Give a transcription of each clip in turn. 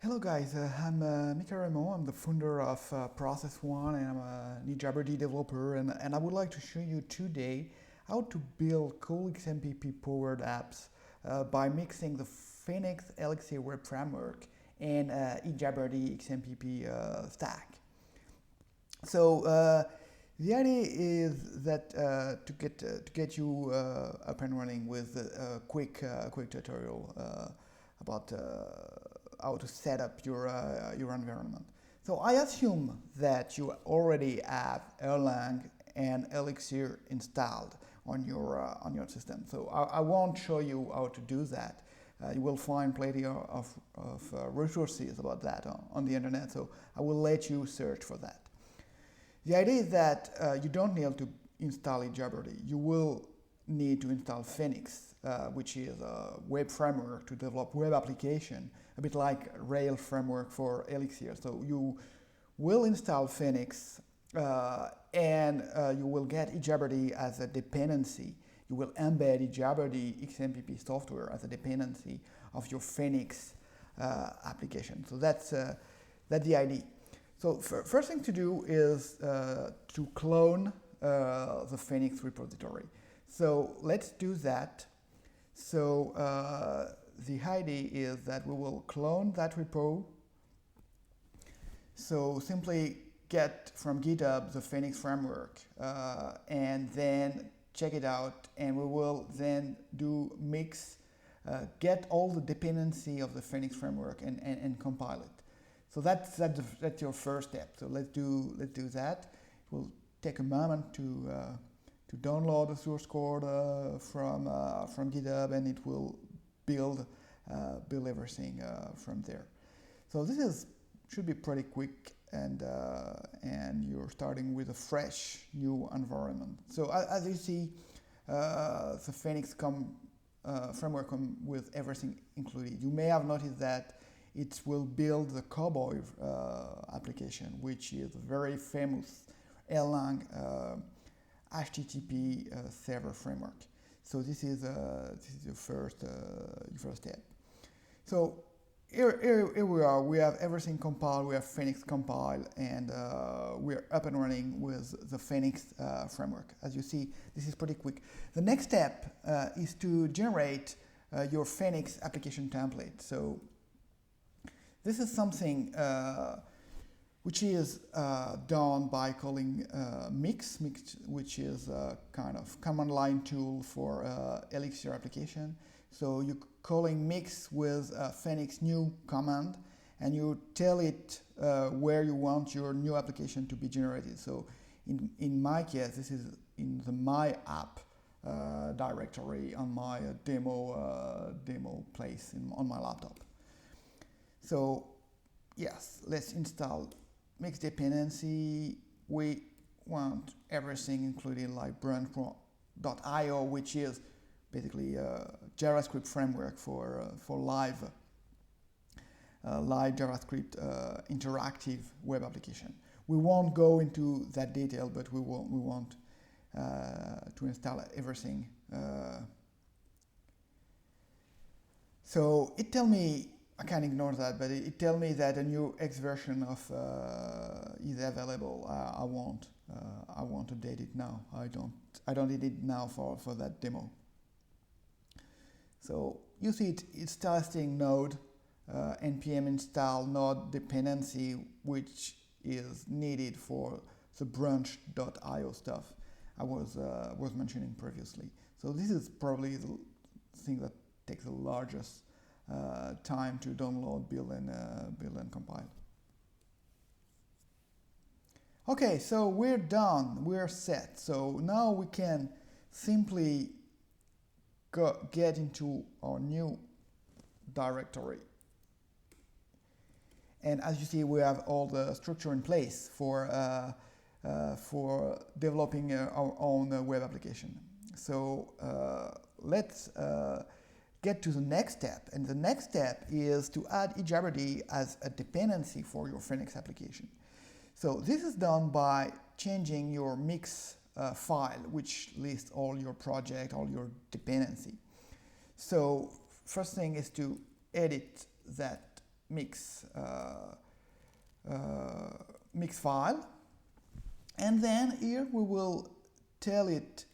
Hello guys, I'm Mika Raymond. I'm the founder of Process One and I'm an ejabberd developer and I would like to show you today how to build cool XMPP powered apps by mixing the Phoenix Elixir Web framework and ejabberd XMPP stack. So the idea is that to get you up and running with a quick tutorial about how to set up your environment. So I assume that you already have Erlang and Elixir installed on your system. So I won't show you how to do that. You will find plenty of resources about that on the internet. So I will let you search for that. The idea is that you don't need to install ejabberd. You will need to install Phoenix, which is a web framework to develop web application, a bit like Rail framework for Elixir. So you will install Phoenix and you will get ejabberd as a dependency. You will embed ejabberd XMPP software as a dependency of your Phoenix application. So that's the idea. So first thing to do is to clone the Phoenix repository. So let's do that. So the idea is that we will clone that repo. So simply get from GitHub the Phoenix framework and then check it out, and we will then do mix, get all the dependency of the Phoenix framework and compile it. So that's your first step. So let's do that. It will take a moment to download the source code from GitHub, and it will build everything from there. So this should be pretty quick, and you're starting with a fresh new environment. So as you see, the Phoenix framework comes with everything included. You may have noticed that it will build the Cowboy application, which is a very famous Erlang HTTP server framework. So this is your first step. So here we are. We have everything compiled. We have Phoenix compiled, and we're up and running with the Phoenix framework. As you see, this is pretty quick. The next step is to generate your Phoenix application template. So this is something which is done by calling mix, which is a kind of command line tool for Elixir application. So you're calling mix with Phoenix new command, and you tell it where you want your new application to be generated. So in my case, this is in the my app directory on my demo place on my laptop. So yes, let's install mix dependency. We want everything included, like branch.io, which is basically a JavaScript framework for live JavaScript interactive web application. We won't go into that detail, but we want to install everything. So it tells me, I can ignore that, but it tells me that a new X version of is available. I won't update it now. I don't need it now for that demo. So you see it's testing node npm install node dependency, which is needed for the branch.io stuff I was mentioning previously. So this is probably the thing that takes the largest time to download, build and compile. Okay, so we're done. We're set. So now we can simply get into our new directory. And as you see, we have all the structure in place for developing our own web application. So let's get to the next step, and the next step is to add ejabberd as a dependency for your Phoenix application. So this is done by changing your mix file, which lists all your project, all your dependency. So first thing is to edit that mix mix file, and then here we will tell it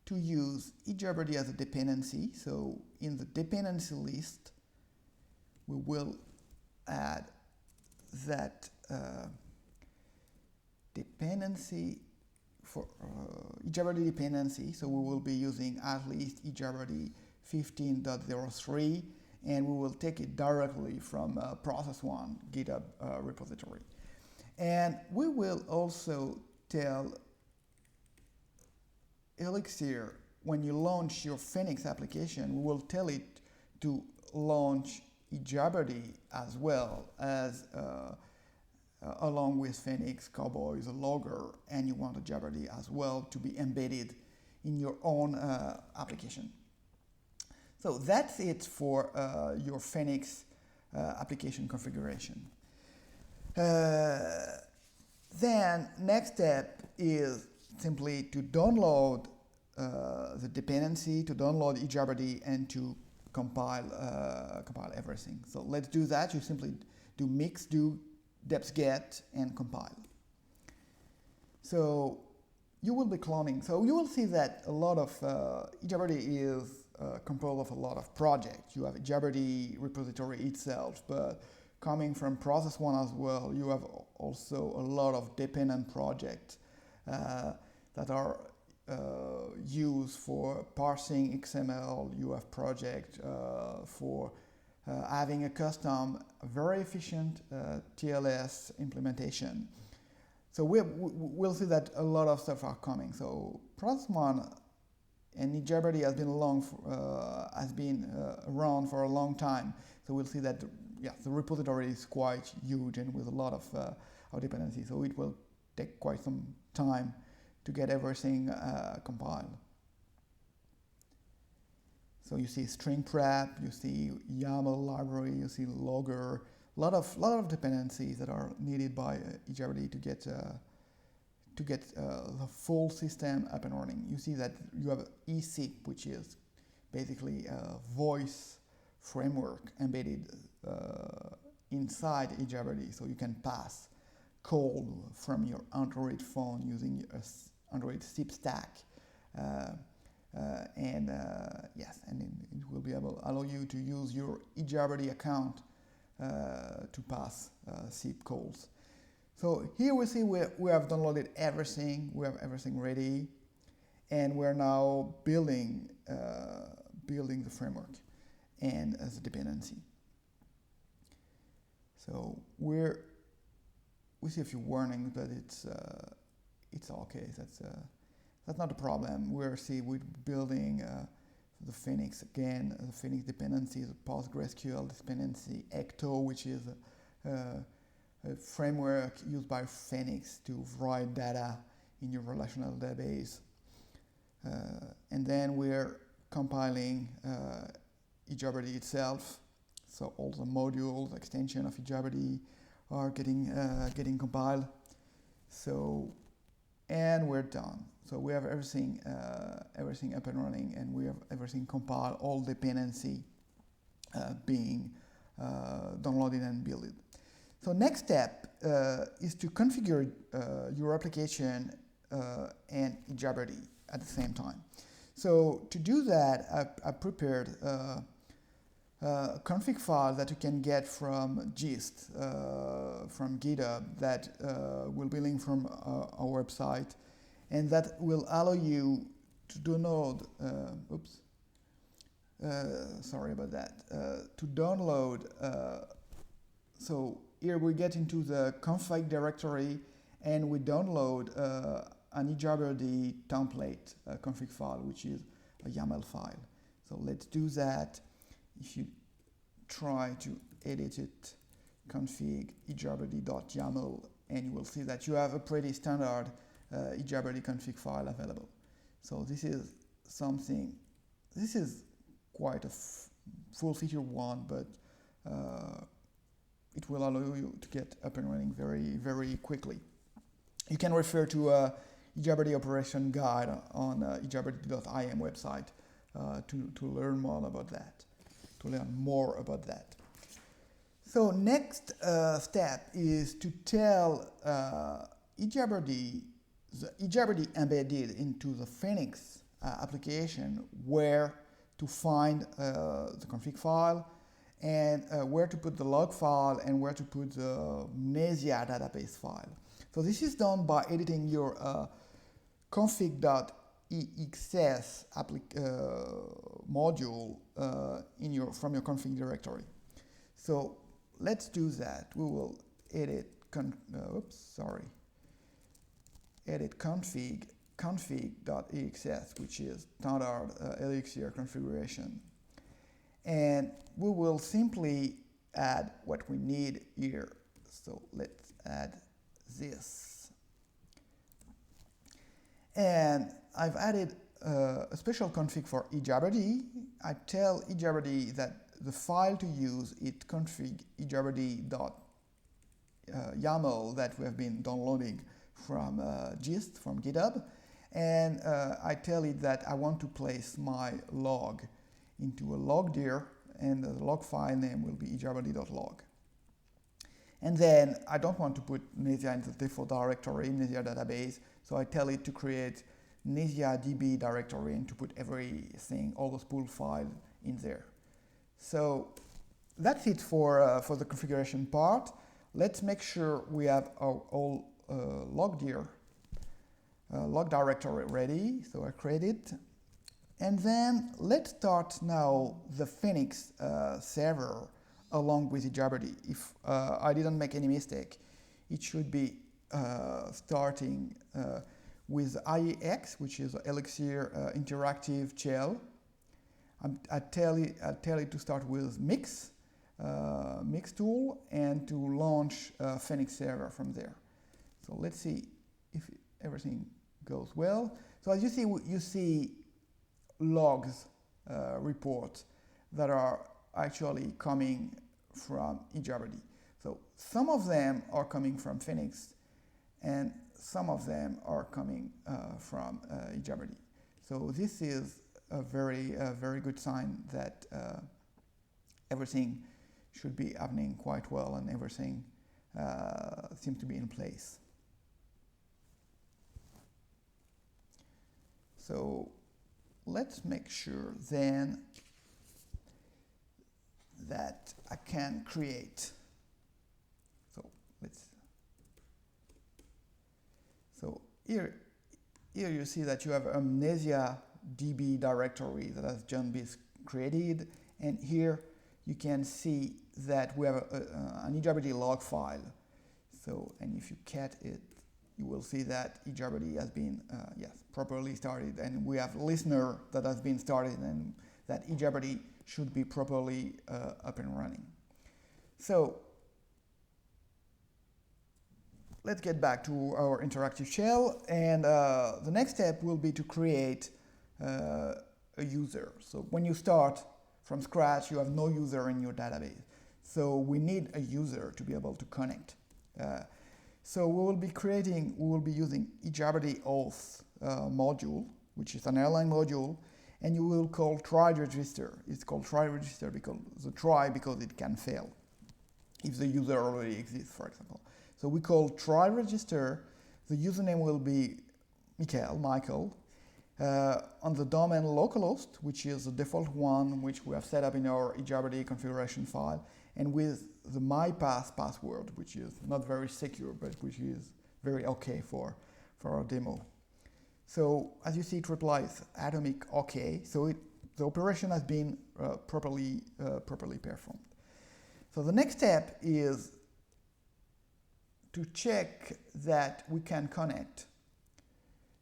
to use ejabberd as a dependency. So in the dependency list, we will add that dependency for ejabberd dependency. So we will be using at least ejabberd 15.03, and we will take it directly from process1 GitHub repository. And we will also tell Elixir, when you launch your Phoenix application, we will tell it to launch ejabberd as well as along with Phoenix, Cowboy, the logger, and you want ejabberd as well to be embedded in your own application. So that's it for your Phoenix application configuration. Then next step is simply to download the dependency, to download ejabberd, and to compile everything. So let's do that. You simply do mix, do deps-get, and compile. So you will be cloning. So you will see that a lot of ejabberd is composed of a lot of projects. You have ejabberd repository itself, but coming from process1 as well, you have also a lot of dependent projects that are used for parsing XML. You have project for having a custom, very efficient TLS implementation. So we'll see that a lot of stuff are coming. So process1 and ejabberd has been around for a long time. So we'll see that the repository is quite huge and with a lot of dependencies. So it will take quite some time to get everything compiled. So you see string prep, you see YAML library, you see logger, a lot of dependencies that are needed by ejabberd to get the full system up and running. You see that you have eSIP, which is basically a voice framework embedded inside ejabberd, so you can pass call from your Android phone using a Android SIP stack, and it will be allow you to use your ejabberd account to pass SIP calls. So here we see we have downloaded everything, we have everything ready, and we're now building the framework and as a dependency. So we see a few warnings, but it's okay. That's not a problem. We're building the Phoenix again. The Phoenix dependency is a PostgreSQL dependency. Ecto, which is a framework used by Phoenix to write data in your relational database. And then we're compiling ejabberd itself. So all the modules, extension of ejabberd are getting compiled. So, and we're done. So we have everything up and running, and we have everything compiled, all dependency being downloaded and built. So next step is to configure your application and ejabberd at the same time. So to do that, I prepared a config file that you can get from Gist, from GitHub, that will be linked from our website, and that will allow you to download, sorry about that, to download, so here we get into the config directory and we download an ejabberd template config file, which is a YAML file. So let's do that. If you try to edit it, config ejabberd.yaml, and you will see that you have a pretty standard ejabberd config file available. So this is quite a full feature one, but it will allow you to get up and running very, very quickly. You can refer to ejabberd operation guide on ejabberd.im website to learn more about that. So next step is to tell ejabberd, the ejabberd embedded into the Phoenix application, where to find the config file, and where to put the log file, and where to put the Nesia database file. So this is done by editing your config.exs module from your config directory. So let's do that. We will edit edit config.exs, which is standard Elixir configuration. And we will simply add what we need here. So let's add this. And I've added a special config for ejabberd. I tell ejabberd that the file to use is config ejabberd.yaml that we have been downloading from gist, from GitHub. And I tell it that I want to place my log into a log dir, and the log file name will be ejabberd.log. And then I don't want to put Nesia in the default directory, Nesia database, so I tell it to create Nesia DB directory and to put everything, all those pool files in there. So that's it for the configuration part. Let's make sure we have our all log dir, log directory ready. So I create it. And then let's start now the Phoenix server along with ejabberd. If I didn't make any mistake, it should be starting with IEX, which is Elixir interactive shell. I tell it to start with mix tool, and to launch Phoenix server from there. So let's see if everything goes well. So as you see logs reports that are actually coming from ejabberd. So some of them are coming from Phoenix, and some of them are coming from ejabberd. So this is a very good sign that everything should be happening quite well, and everything seems to be in place. So let's make sure then that I can create. So here you see that you have a Nesia DB directory that has just been created, and here you can see that we have an ejabberd log file. So, and if you cat it, you will see that ejabberd has been properly started, and we have listener that has been started, and that ejabberd should be properly up and running. So let's get back to our interactive shell, and the next step will be to create a user. So when you start from scratch, you have no user in your database. So we need a user to be able to connect. So we will be using ejabberd auth module, which is an airline module, and you will call try register. It's called try register because it can fail if the user already exists, for example. So we call try register. The username will be Michael. On the domain localhost, which is the default one which we have set up in our ejabberd configuration file, and with the mypass password, which is not very secure, but which is very okay for our demo. So as you see, it replies atomic OK. So the operation has been properly performed. So the next step is to check that we can connect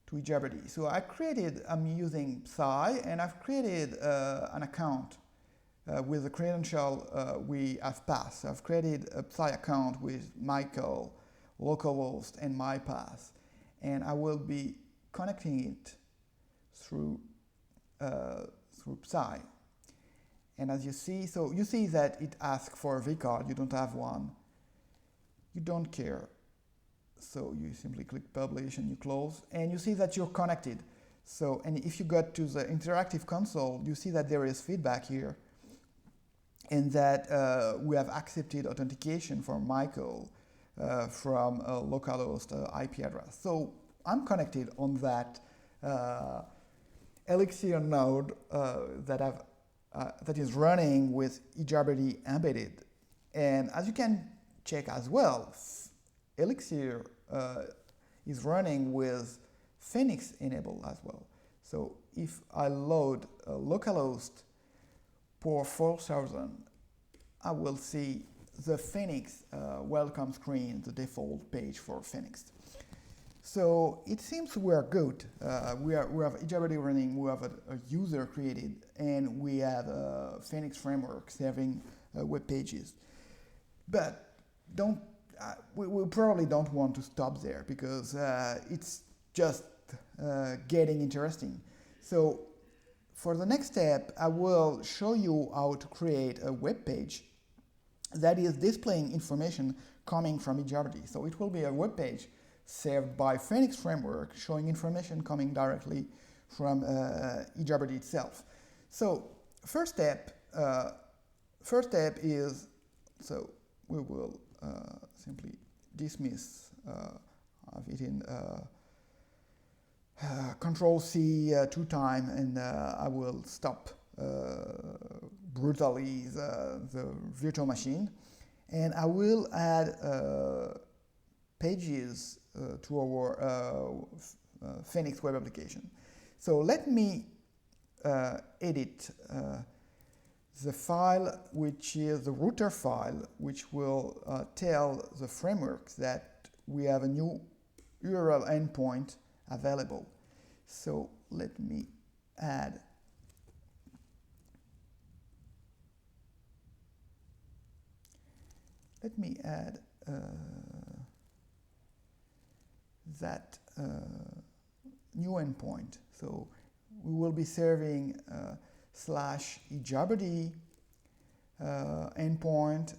to ejabberd. So I'm using Psy, and I've created an account with the credential we have passed. So I've created a Psy account with Michael, localhost, and mypass, and I will be connecting it through Psy. And as you see, so you see that it asks for a vCard. You don't have one. You don't care. So you simply click publish and you close, and you see that you're connected. So, and if you go to the interactive console, you see that there is feedback here. and that we have accepted authentication from Michael from a localhost IP address. So I'm connected on that Elixir node that is running with ejabberd embedded. And as you can check as well, Elixir is running with Phoenix enabled as well. So if I load a localhost port 4000, I will see the Phoenix welcome screen, the default page for Phoenix. So it seems we are good. We have ejabberd running, we have a user created, and we have a Phoenix framework serving web pages. But we probably don't want to stop there because it's just getting interesting. So for the next step, I will show you how to create a web page that is displaying information coming from ejabberd. So it will be a web page served by Phoenix framework showing information coming directly from ejabberd itself. So first step is, so we will simply dismiss, I've hit Control C 2 times, and I will stop brutally the virtual machine, and I will add pages to our Phoenix web application. So let me edit the file, which is the router file, which will tell the framework that we have a new URL endpoint available. So let me add that new endpoint. So we will be serving /ejabberd endpoint,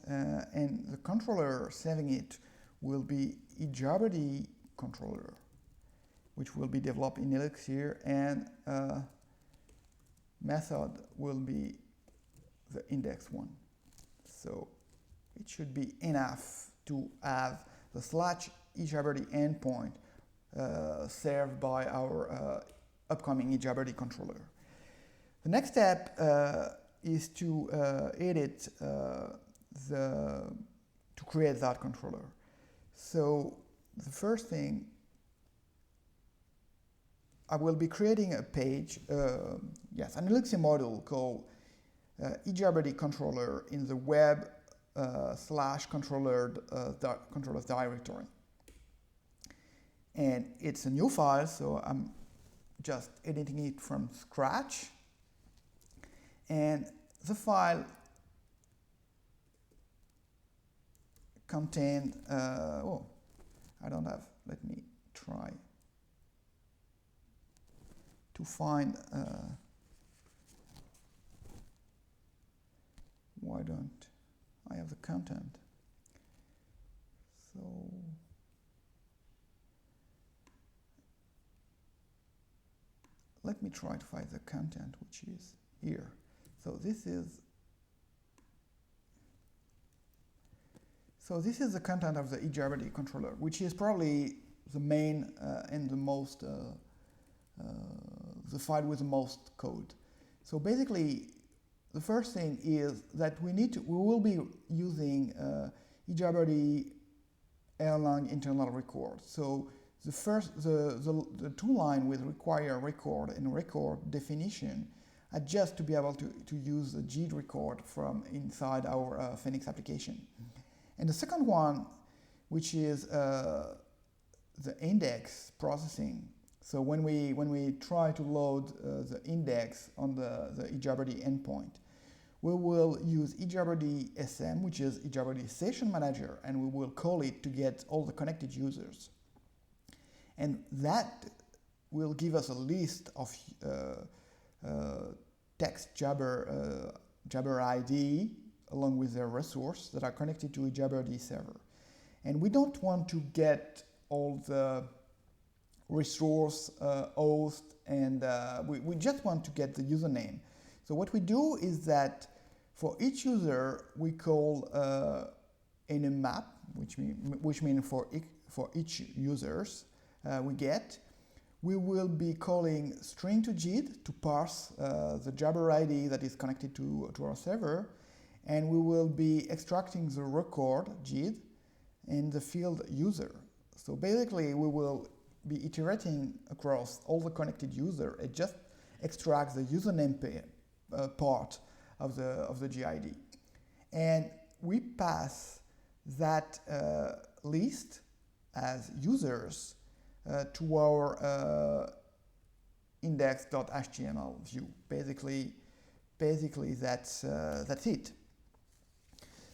and the controller serving it will be ejabberd controller, which will be developed in Elixir, and method will be the index one. So it should be enough to have the /ejabberd endpoint served by our upcoming ejabberd controller. The next step is to edit to create that controller. So the first thing, I will be creating a page, an Elixir module called ejabberd controller in the web /controllers directory. And it's a new file, so I'm just editing it from scratch. And the file contained, I don't have, let me try to find, why don't I have the content? So let me try to find the content, which is here. So this is the content of the ejabberd controller, which is probably the main and the most the file with the most code. So basically, the first thing is that we will be using ejabberd Erlang internal record. So the two line with require record and record definition are just to be able to use the G record from inside our Phoenix application. And the second one, which is the index processing. So when we try to load the index on the ejabberd endpoint, we will use ejabberd SM, which is ejabberd session manager, and we will call it to get all the connected users. And that will give us a list of text Jabber ID along with their resource that are connected to ejabberd server. And we don't want to get all the resource host, and we just want to get the username. So what we do is that For each user, we call enum map, which means for each users we will be calling string to JID to parse the Jabber ID that is connected to our server, and we will be extracting the record JID in the field user. So basically, we will be iterating across all the connected user. It just extracts the username part of the GID, and we pass that list as users to our index.html view. Basically that's it.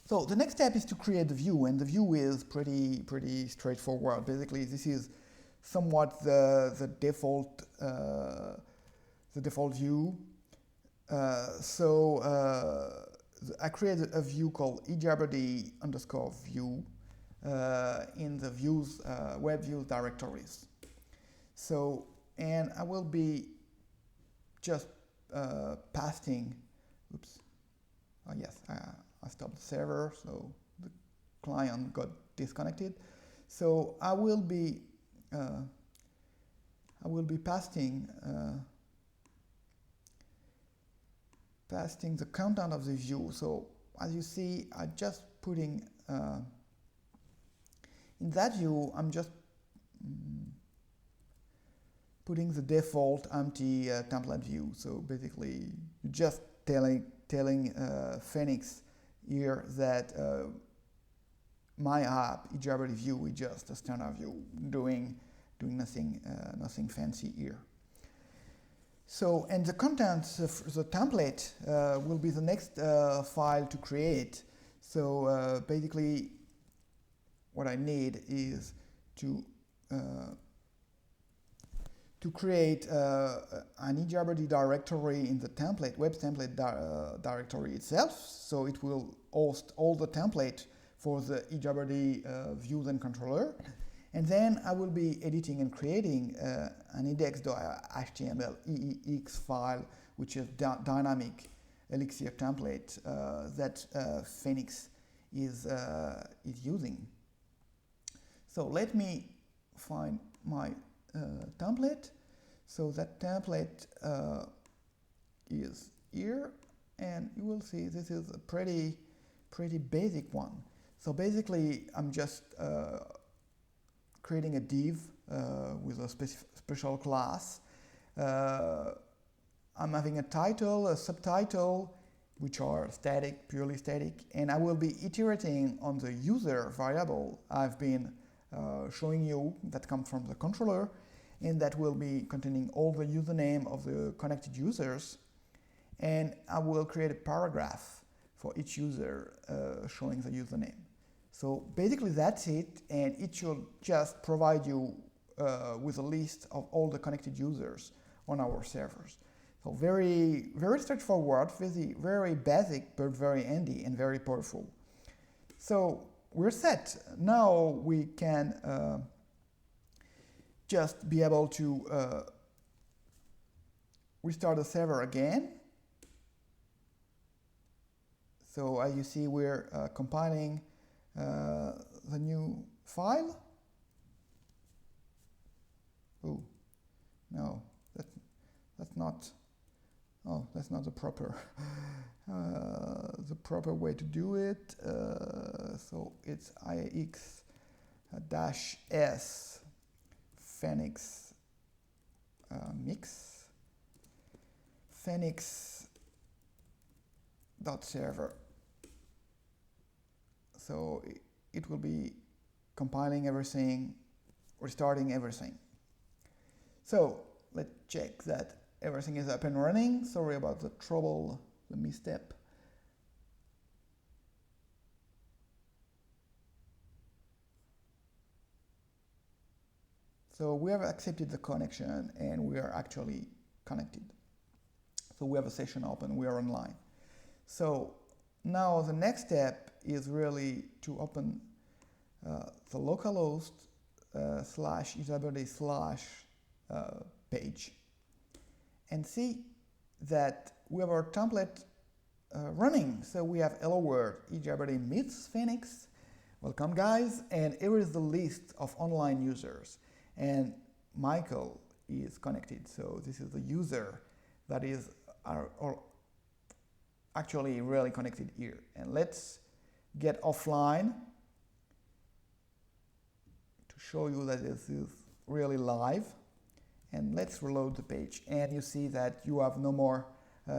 So the next step is to create the view, and the view is pretty straightforward. Basically, this is somewhat the default view. I created a view called ejabberd_view in the views web views directories. So, and I will be just pasting. Oops. Oh yes, I stopped the server, so the client got disconnected. So I will be pasting the content of the view. So as you see, I'm just putting in that view, I'm just putting the default empty template view. So basically, just telling Phoenix here that my app ejabberd view is just a standard view, doing nothing fancy here. So, and the contents of the template will be the next file to create. So basically, what I need is to create an ejabberd directory in the template, web template directory itself. So it will host all the template for the ejabberd views and controller. And then I will be editing and creating an index.html EEX file, which is dynamic Elixir template that Phoenix is using. So let me find my template. So that template is here, and you will see this is a pretty basic one. So basically, I'm just creating a div with a special class. I'm having a title, a subtitle, which are static, purely static, and I will be iterating on the user variable I've been showing you that comes from the controller, and that will be containing all the username of the connected users, and I will create a paragraph for each user showing the username. So basically that's it, and it should just provide you with a list of all the connected users on our servers. So very straightforward, very basic, but very handy and very powerful. So we're set. Now we can just be able to restart the server again. So as you see, we're compiling the new file. Oh, no, that's not. Oh, that's not the proper way to do it. So it's ix-s Phoenix mix Phoenix.server. So it will be compiling everything, restarting everything. So let's check that everything is up and running. Sorry about the trouble, the misstep. So we have accepted the connection, and we are actually connected. So we have a session open, we are online. So now the next step is really to open the localhost /ejabberd/ page, and see that we have our template running. So we have hello world, ejabberd meets Phoenix. Welcome guys, and here is the list of online users. And Michael is connected, so this is the user that is actually really connected here. And let's get offline to show you that this is really live. And let's reload the page, and you see that you have no more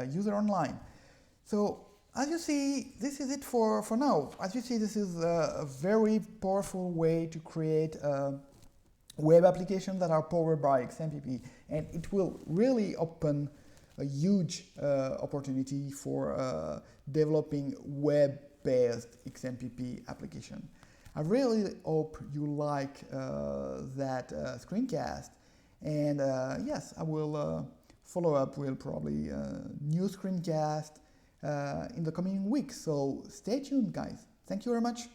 user online. So as you see, this is it for now. As you see, this is a very powerful way to create web applications that are powered by XMPP, and it will really open a huge opportunity for developing web-based XMPP application. I really hope you like that screencast, and yes, I will follow up with probably new screencast in the coming weeks. So stay tuned, guys. Thank you very much.